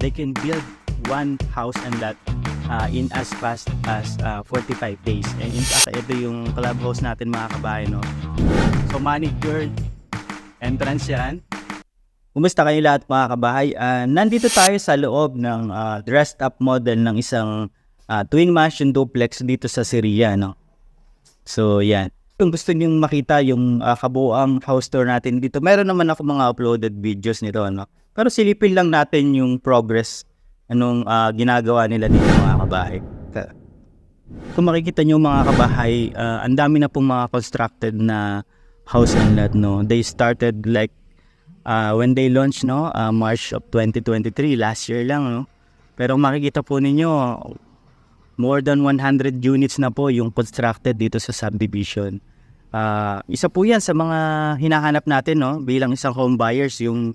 they can build one house and lot in as fast as 45 days. And in fact, ito yung clubhouse natin mga kabahay, no? So manicured entrance yan. Kumusta kayo lahat mga kabahay? Nandito tayo sa loob ng dressed up model ng isang twin mansion duplex dito sa Syria, no? So yan. Kung gusto niyo makita yung kabuuang house tour natin dito, meron naman ako mga uploaded videos nito, no? Pero silipin lang natin yung progress anong ginagawa nila dito mga kabahay. Kung makikita niyo mga kabahay, ang dami na pong mga constructed na house and lot, no? They started like when they launched, no, March of 2023, last year lang, no? Pero makikita po ninyo, more than 100 units na po yung constructed dito sa subdivision. Isa po yan sa mga hinahanap natin, no, bilang isang home buyers, yung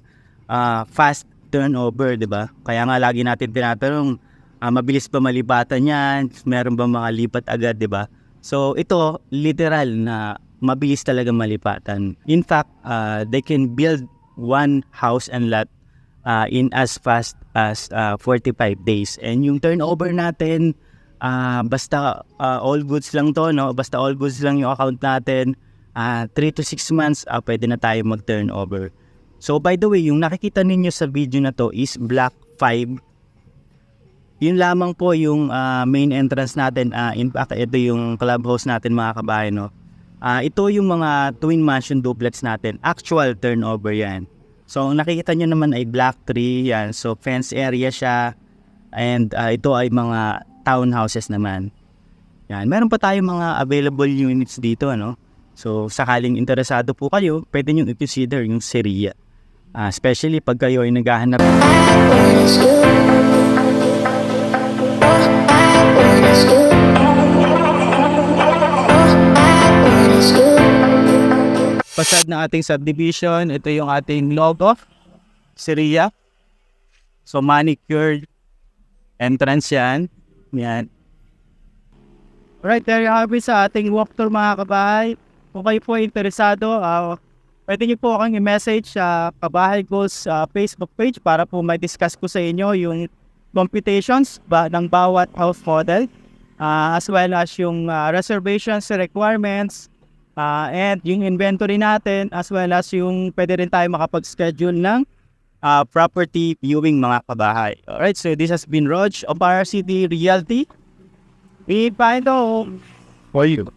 fast turnover, di ba? Kaya nga lagi natin tinatanong, mabilis ba malipatan yan? Meron ba mga lipat agad, di ba? So ito, literal na mabilis talaga malipatan. In fact, they can build one house and lot in as fast as 45 days. And yung turnover natin, basta all goods lang to, no? Basta all goods lang yung account natin, 3 to 6 months, pwede na tayo mag-turnover. So by the way, yung nakikita ninyo sa video na to is Block 5. Yun lamang po yung main entrance natin. In fact, ito yung clubhouse natin mga kabahay, no? Ito yung mga twin mansion duplex natin. Actual turnover yan. So ang nakikita nyo naman ay Block 3 yan. So fence area siya. And ito ay mga townhouses naman. Yan. Meron pa tayong mga available units dito, no? So sakaling interesado po kayo, pwede nyo i-consider yung Syria. Especially pag kayo ay naghahanap. Facade ng ating subdivision, ito yung ating logo, Syria. So manicured entrance yan. Yan. Alright, there you have it sa ating walkthrough mga kabahay. Kung kayo po ay interesado, pwede niyo po akong i-message sa Kabahay Goals Facebook page para po may discuss ko sa inyo yung computations ng bawat house model, as well as yung reservations requirements, and yung inventory natin, as well as yung pwede rin tayo makapag-schedule ng property viewing mga kabahay. Alright, so this has been Rog of RCD Realty. We find a home for you.